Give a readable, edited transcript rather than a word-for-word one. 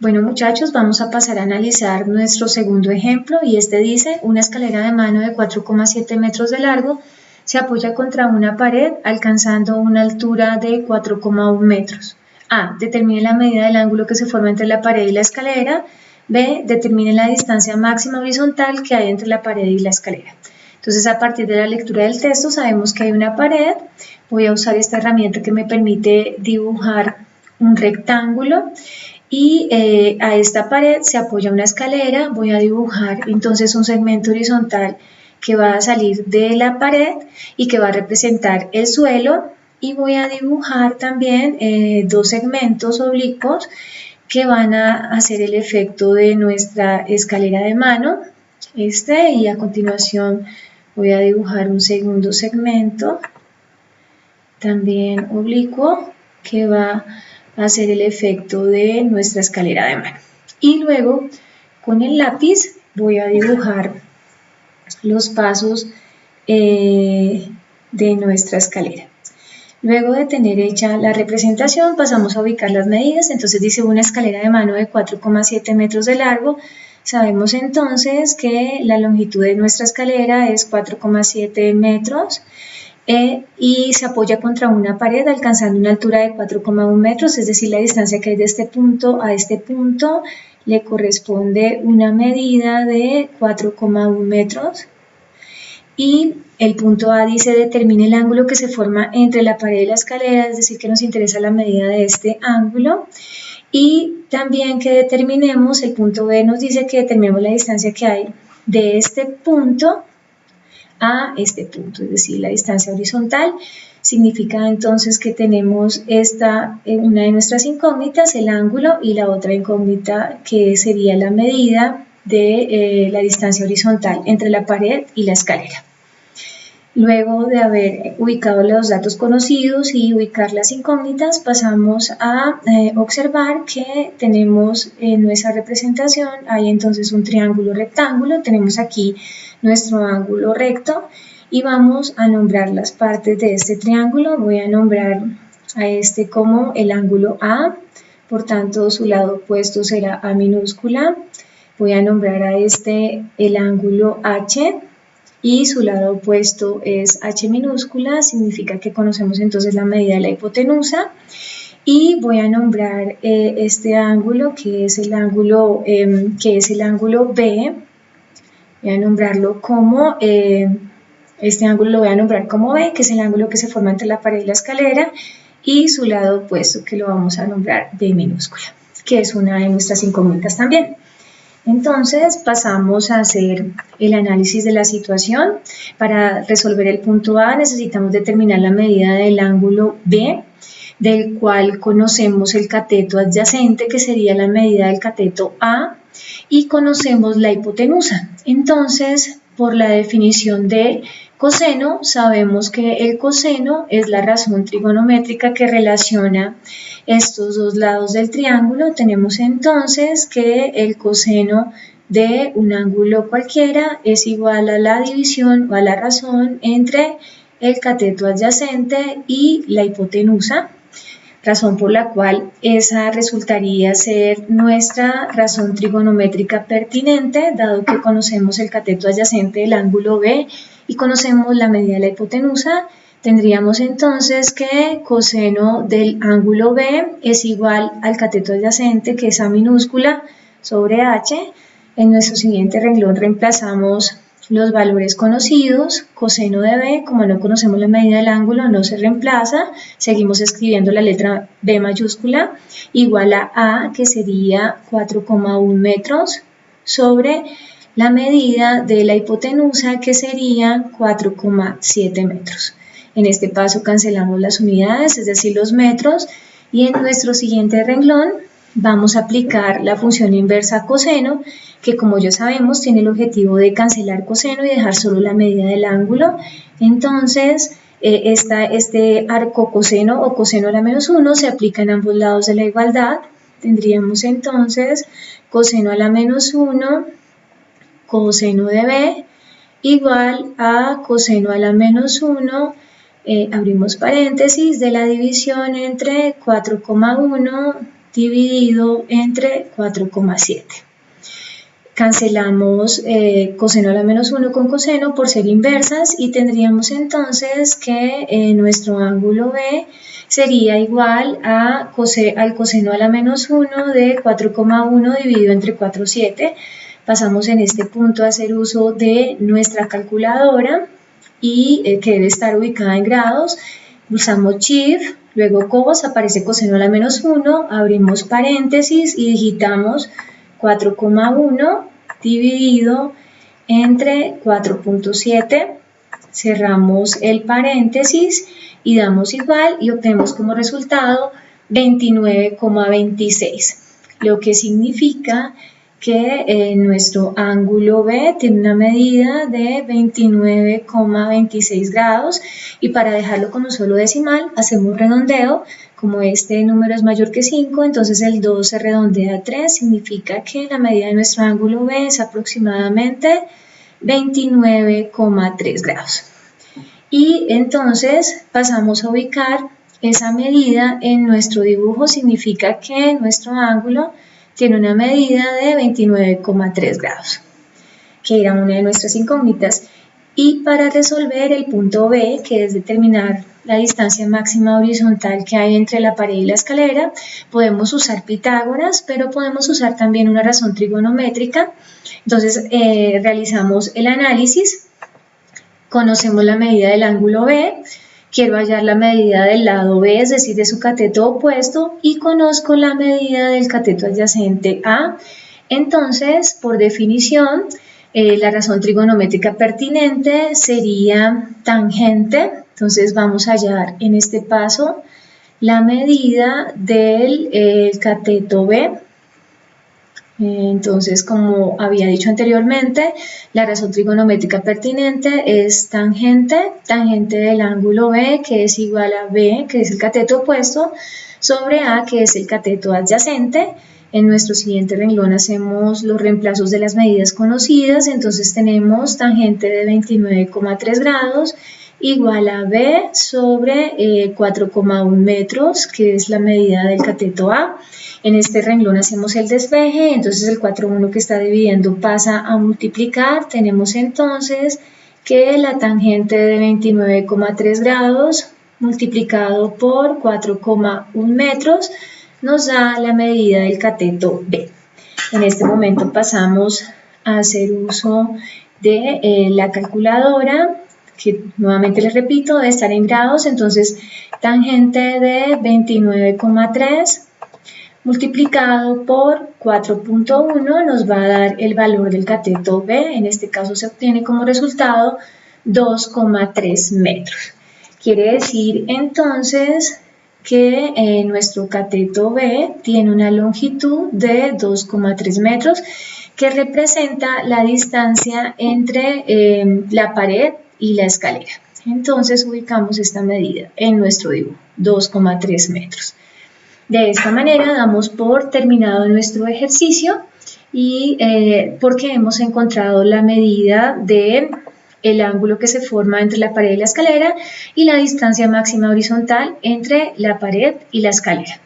Bueno, muchachos, vamos a pasar a analizar nuestro segundo ejemplo y este dice: una escalera de mano de 4,7 metros de largo se apoya contra una pared alcanzando una altura de 4,1 metros. A. Determine la medida del ángulo que se forma entre la pared y la escalera. B. Determine la distancia máxima horizontal que hay entre la pared y la escalera. Entonces, a partir de la lectura del texto sabemos que hay una pared. Voy a usar esta herramienta que me permite dibujar un rectángulo. Y a esta pared se apoya una escalera. Voy a dibujar entonces un segmento horizontal que va a salir de la pared y que va a representar el suelo, y voy a dibujar también dos segmentos oblicuos que van a hacer el efecto de nuestra escalera de mano, y a continuación voy a dibujar un segundo segmento también oblicuo que va a hacer el efecto de nuestra escalera de mano. Y luego con el lápiz voy a dibujar los pasos de nuestra escalera. Luego de tener hecha la representación, pasamos a ubicar las medidas. Entonces dice una escalera de mano de 4,7 metros de largo. Sabemos entonces que la longitud de nuestra escalera es 4,7 metros. Y se apoya contra una pared alcanzando una altura de 4,1 metros, es decir, la distancia que hay de este punto a este punto le corresponde una medida de 4,1 metros. Y el punto A dice: determine el ángulo que se forma entre la pared y la escalera, es decir, que nos interesa la medida de este ángulo. Y también que determinemos, el punto B nos dice que determinemos la distancia que hay de este punto a este punto, es decir, la distancia horizontal. Significa entonces que tenemos una de nuestras incógnitas, el ángulo, y la otra incógnita que sería la medida de la distancia horizontal entre la pared y la escalera. Luego de haber ubicado los datos conocidos y ubicar las incógnitas, pasamos a observar que tenemos en nuestra representación, hay entonces un triángulo rectángulo, tenemos aquí nuestro ángulo recto y vamos a nombrar las partes de este triángulo. Voy a nombrar a este como el ángulo A, por tanto su lado opuesto será A minúscula. Voy a nombrar a este el ángulo H, y su lado opuesto es H minúscula, significa que conocemos entonces la medida de la hipotenusa. Y voy a nombrar este ángulo que es el ángulo B, voy a nombrarlo como, este ángulo lo voy a nombrar como B, que es el ángulo que se forma entre la pared y la escalera, y su lado opuesto que lo vamos a nombrar B minúscula, que es una de nuestras incógnitas también. Entonces pasamos a hacer el análisis de la situación. Para resolver el punto A necesitamos determinar la medida del ángulo B, del cual conocemos el cateto adyacente, que sería la medida del cateto A, y conocemos la hipotenusa. Entonces, por la definición de coseno, sabemos que el coseno es la razón trigonométrica que relaciona estos dos lados del triángulo. Tenemos entonces que el coseno de un ángulo cualquiera es igual a la división o a la razón entre el cateto adyacente y la hipotenusa, razón por la cual esa resultaría ser nuestra razón trigonométrica pertinente, dado que conocemos el cateto adyacente del ángulo B y conocemos la medida de la hipotenusa. Tendríamos entonces que coseno del ángulo B es igual al cateto adyacente, que es A minúscula, sobre H. En nuestro siguiente renglón reemplazamos los valores conocidos. Coseno de B, como no conocemos la medida del ángulo, no se reemplaza. Seguimos escribiendo la letra B mayúscula, igual a A, que sería 4,1 metros, sobre la medida de la hipotenusa, que sería 4,7 metros. En este paso cancelamos las unidades, es decir, los metros, y en nuestro siguiente renglón vamos a aplicar la función inversa coseno, que como ya sabemos tiene el objetivo de cancelar coseno y dejar solo la medida del ángulo. Entonces, este arco coseno o coseno a la menos 1 se aplica en ambos lados de la igualdad. Tendríamos entonces coseno a la menos 1 coseno de B igual a coseno a la menos 1, abrimos paréntesis, de la división entre 4,1 dividido entre 4,7. Cancelamos coseno a la menos 1 con coseno por ser inversas y tendríamos entonces que nuestro ángulo B sería igual al coseno a la menos 1 de 4,1 dividido entre 4,7. Pasamos en este punto a hacer uso de nuestra calculadora y que debe estar ubicada en grados. Pulsamos Shift, luego cos, aparece coseno a la menos 1, abrimos paréntesis y digitamos 4,1 dividido entre 4,7, cerramos el paréntesis y damos igual y obtenemos como resultado 29,26, lo que significa que nuestro ángulo B tiene una medida de 29,26 grados y para dejarlo con un solo decimal hacemos redondeo. Como este número es mayor que 5, entonces el 2 se redondea a 3, significa que la medida de nuestro ángulo B es aproximadamente 29,3 grados. Y entonces pasamos a ubicar esa medida en nuestro dibujo, significa que nuestro ángulo tiene una medida de 29,3 grados, que era una de nuestras incógnitas. Y para resolver el punto B, que es determinar la distancia máxima horizontal que hay entre la pared y la escalera, podemos usar Pitágoras, pero podemos usar también una razón trigonométrica. Entonces realizamos el análisis, conocemos la medida del ángulo B, quiero hallar la medida del lado B, es decir, de su cateto opuesto, y conozco la medida del cateto adyacente A. Entonces, por definición, la razón trigonométrica pertinente sería tangente. Entonces vamos a hallar en este paso la medida del cateto B. Entonces, como había dicho anteriormente, la razón trigonométrica pertinente es tangente del ángulo B, que es igual a B, que es el cateto opuesto, sobre A, que es el cateto adyacente. En nuestro siguiente renglón hacemos los reemplazos de las medidas conocidas, entonces tenemos tangente de 29,3 grados igual a B sobre 4,1 metros, que es la medida del cateto A. En este renglón hacemos el despeje, entonces el 4,1 que está dividiendo pasa a multiplicar. Tenemos entonces que la tangente de 29,3 grados multiplicado por 4,1 metros nos da la medida del cateto B. En este momento pasamos a hacer uso de la calculadora, que nuevamente les repito, debe estar en grados. Entonces tangente de 29,3 multiplicado por 4,1 nos va a dar el valor del cateto B. En este caso se obtiene como resultado 2,3 metros. Quiere decir entonces que nuestro cateto B tiene una longitud de 2,3 metros, que representa la distancia entre la pared y la escalera. Entonces ubicamos esta medida en nuestro dibujo, 2,3 metros. De esta manera damos por terminado nuestro ejercicio y porque hemos encontrado la medida del ángulo que se forma entre la pared y la escalera y la distancia máxima horizontal entre la pared y la escalera.